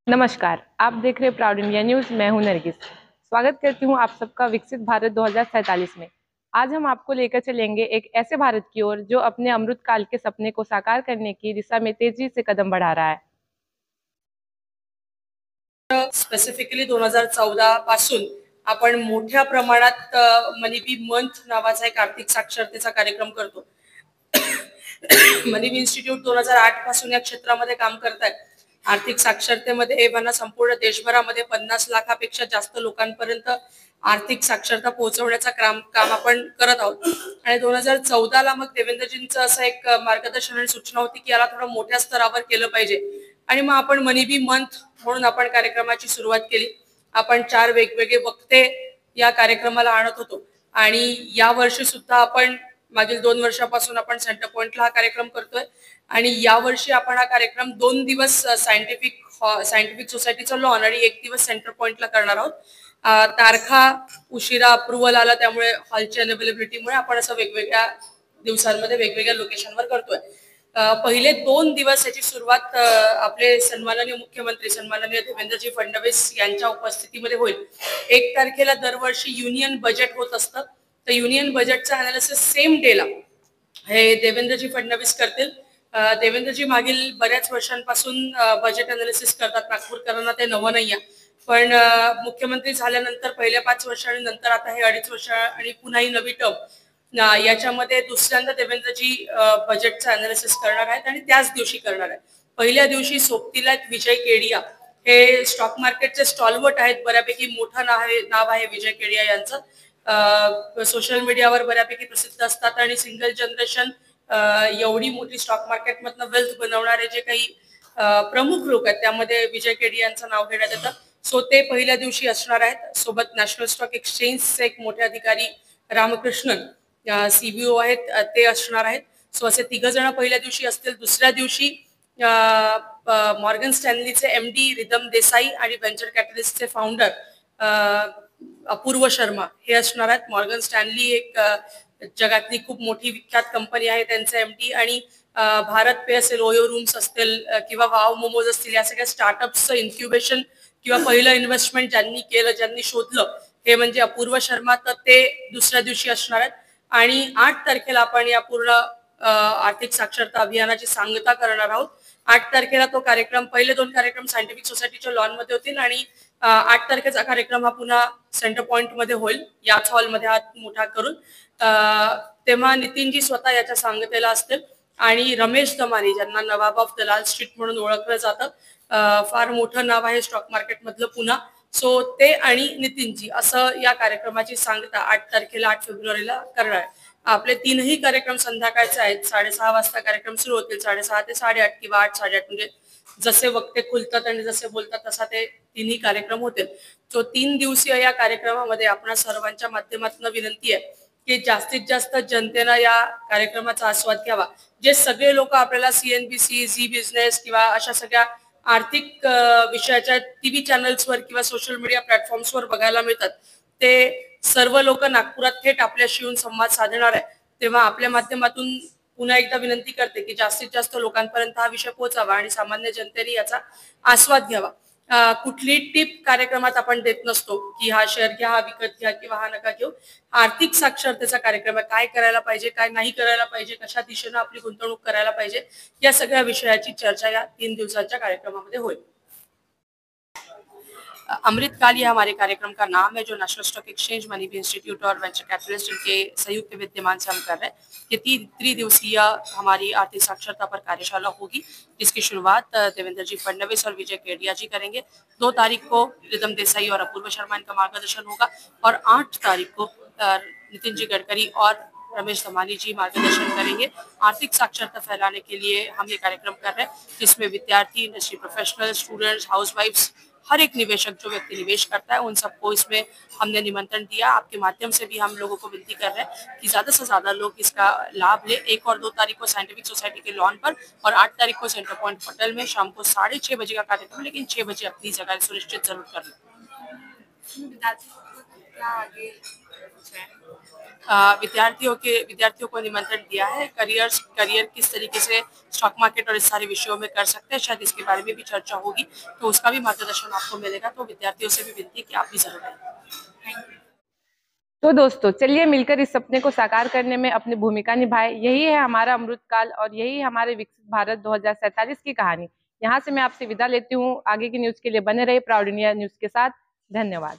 नमस्कार, आप देख रहे हैं प्राउड इंडिया न्यूज़। मैं हूं नरगिस। स्वागत करती हूं आप सबका विकसित भारत 2047 में। आज हम आपको लेकर चलेंगे एक ऐसे भारत की ओर जो अपने अमृत काल के सपने को साकार करने की दिशा में तेजी से कदम बढ़ा रहा है। स्पेसिफिकली 2014 पासून आपण मोठ्या प्रमाणात मनी मंथ नावाचा एक आर्थिक साक्षरतेचा कार्यक्रम करतो. मनी इन्स्टिट्यूट 2008 पासून या क्षेत्रामध्ये काम करत आहे. आर्थिक साक्षरतेमध्ये एव्हाना संपूर्ण देशभरामध्ये 50 लाखापेक्षा जास्त लोकांपर्यंत आर्थिक साक्षरता पोहोचवण्याचा काम आपण करत आहोत. आणि 2014ला मग देवेंद्रजींचं असं एक मार्गदर्शन आणि सूचना होती की याला थोडं मोठ्या स्तरावर केलं पाहिजे. आणि मग आपण मनी बी मंथ म्हणून आपण कार्यक्रमाची सुरुवात केली. आपण 4 वेगवेगळे वक्ते या कार्यक्रमाला आणत होतो आणि या वर्षी सुद्धा आपण मागील 2 वर्षापासून आपण सेंटर पॉइंटला हा कार्यक्रम करतोय. आणि या वर्षी आपण हा कार्यक्रम 2 दिवस सायंटिफिक सोसायटीचं लॉन आणि 1 दिवस सेंटर पॉइंटला करणार आहोत. तारखा उशिरा अप्रुव्हल आला, त्यामुळे हॉलची अवेलेबिलिटीमुळे आपण असं वेगवेगळ्या दिवसांमध्ये वेगवेगळ्या लोकेशनवर करतोय. पहिले 2 दिवस याची सुरुवात आपले सन्माननीय मुख्यमंत्री सन्माननीय देवेंद्रजी फडणवीस यांच्या उपस्थितीमध्ये होईल. 1 तारखेला दरवर्षी युनियन बजेट होत असतं. तर युनियन बजेटचं अनालिसिस सेम डेला हे देवेंद्रजी फडणवीस करतील. देवेंद्रजी मागील बऱ्याच वर्षांपासून बजेट अनालिसिस करतात. नागपूरकरांना ते नवं नाहीये, पण मुख्यमंत्री झाल्यानंतर पहिल्या 5 वर्ष आणि नंतर आता हे 2.5 वर्ष आणि पुन्हा ही नवी टर्म याच्यामध्ये दुसऱ्यांदा देवेंद्रजी बजेटचं अनालिसिस करणार आहेत आणि त्याच दिवशी करणार आहेत. पहिल्या दिवशी सोबतीला विजय केडिया हे स्टॉक मार्केटचे स्टॉलवर्ट आहेत. बऱ्यापैकी मोठं नाव आहे विजय केडिया यांचं. सोशल मीडियावर बऱ्यापैकी प्रसिद्ध असतात आणि सिंगल जनरेशन एवढी मोठी स्टॉक मार्केटमधनं वेल्थ बनवणारे जे काही प्रमुख लोक आहेत त्यामध्ये विजय केडिया यांचं नाव घेण्यात येतं. सो ते पहिल्या दिवशी असणार आहेत. सोबत नॅशनल स्टॉक एक्सचेंजचे एक मोठे अधिकारी रामकृष्णन सीबीओ आहेत, ते असणार आहेत. सो असे 3 जण पहिल्या दिवशी असतील. दुसऱ्या दिवशी मॉर्गन स्टॅनलीचे एमडी रिदम देसाई आणि व्हेंचर कॅपिटलिस्टचे फाउंडर अपूर्व शर्मा हे असणार आहेत. मॉर्गन स्टॅनली एक जगातली खूप मोठी विख्यात कंपनी आहे, त्यांचे एमडी. आणि भारत पे असेल, ओयो रूम्स असतील किंवा वाव मोमोज असतील, या सगळ्या स्टार्टअप्सचं इन्क्युबेशन किंवा पहिलं इन्व्हेस्टमेंट ज्यांनी केलं, ज्यांनी शोधलं, हे म्हणजे अपूर्व शर्मा. तर ते दुसऱ्या दिवशी असणार आहेत. आणि 8 तारखेला आपण या पूर्ण आर्थिक साक्षरता अभियानाची सांगता करणार आहोत. 8 तारखेला तो कार्यक्रम, पहिले 2 कार्यक्रम सायंटिफिक सोसायटीच्या लॉन मध्ये होतील आणि 8 तारखेचा कार्यक्रम हा पुन्हा सेंटर पॉइंट मध्ये होईल, याच हॉलमध्ये हा मोठा करून. तेव्हा नितीनजी स्वतः याच्या सांगतेला असतील आणि रमेश दमानी, ज्यांना नवाब ऑफ दलाल स्ट्रीट म्हणून ओळखलं जातं, फार मोठं नाव आहे स्टॉक मार्केट मधलं पुन्हा. सो ते आणि नितीनजी असं या कार्यक्रमाची सांगता 8 तारखेला 8 फेब्रुवारीला करणार आहे. आपले 3ही कार्यक्रम संध्याकाळचे आहेत. 6:30 वाजता कार्यक्रम सुरू होतील. 6:30 ते 8:30 किंवा 8:30 म्हणजे जसे वक्ते खुलतात आणि जसे बोलतात तसा ते 3ही कार्यक्रम होतील. तो 3 दिवसीय या कार्यक्रमामध्ये आपणा सर्वांच्या माध्यमातून विनंती आहे की जास्तीत जास्त जनतेनं या कार्यक्रमाचा आस्वाद घ्यावा. जे सगळे लोक आपल्याला सीएनबीसी, झी बिझनेस किंवा अशा सगळ्या आर्थिक विषयाच्या टीव्ही चॅनल्सवर किंवा सोशल मीडिया प्लॅटफॉर्म्सवर बघायला मिळतात, ते सर्व लोक नागपुरात थेट आपल्याशी येऊन संवाद साधणार आहे. तेव्हा आपल्या माध्यमातून पुन्हा एकदा विनंती करते की जास्तीत जास्त लोकांपर्यंत हा विषय पोहोचावा आणि सामान्य जनतेने याचा आस्वाद घ्यावा. कुठली टिप कार्यक्रमात आपण देत नसतो की हा शेअर घ्या, हा विकत घ्या किंवा हा नका घेऊ. आर्थिक साक्षरतेचा कार्यक्रम आहे. काय करायला पाहिजे, काय नाही करायला पाहिजे, कशा दिशेनं आपली गुंतवणूक करायला पाहिजे, या सगळ्या विषयाची चर्चा या 3 दिवसांच्या कार्यक्रमामध्ये होईल. अमृतकाल ये हमारे कार्यक्रम का नाम है, जो नेशनल स्टॉक एक्सचेंज, मनी इंस्टीट्यूट और वेंचर कैपिटलिस्ट के संयुक्त विद्यमान से हम कर रहे हैं. ये 3 दिवसीय हमारी आर्थिक साक्षरता पर कार्यशाला होगी, जिसकी शुरुआत देवेंद्र जी फडणवीस और विजय केडिया जी करेंगे. 2 तारीख को रिदम देसाई और अपूर्व शर्मा इनका मार्गदर्शन होगा और 8 तारीख को नितिन जी गडकरी और रमेश धमानी जी मार्गदर्शन करेंगे. आर्थिक साक्षरता फैलाने के लिए हम ये कार्यक्रम कर रहे हैं, जिसमें विद्यार्थी, इंडस्ट्री प्रोफेशनल, स्टूडेंट्स, हाउसवाइफ्स, हर एक निवेशक, जो व्यक्ति निवेश करता है, उन सबको इसमें हमने निमंत्रण दिया. आपके माध्यम से भी हम लोगों को विनती कर रहे हैं कि ज्यादा से ज्यादा लोग इसका लाभ ले. 1 और 2 तारीख को साइंटिफिक सोसाइटी के लॉन पर और 8 तारीख को सेंटर पॉइंट होटल में शाम को 6:30 बजे का कार्यक्रम, लेकिन 6 बजे अपनी जगह सुनिश्चित जरूर कर लें. क्या आगे विद्यार्थियों को निमंत्रण दिया है। करियर किस तरीके से स्टॉक मार्केट और इस सारे विषयों में कर सकते हैं, शायद इसके बारे में भी चर्चा होगी, तो उसका भी मार्गदर्शन आपको मिलेगा। तो विद्यार्थियों से भी विनती है कि आप भी जरूर आइए। तो दोस्तों चलिए मिलकर इस सपने को साकार करने में अपनी भूमिका निभाए। यही है हमारा अमृतकाल और यही हमारे विकसित भारत 2047 की कहानी। यहाँ से मैं आपसे विदा लेती हूँ। आगे की न्यूज के लिए बने रहे प्राउड इंडिया न्यूज के साथ। धन्यवाद।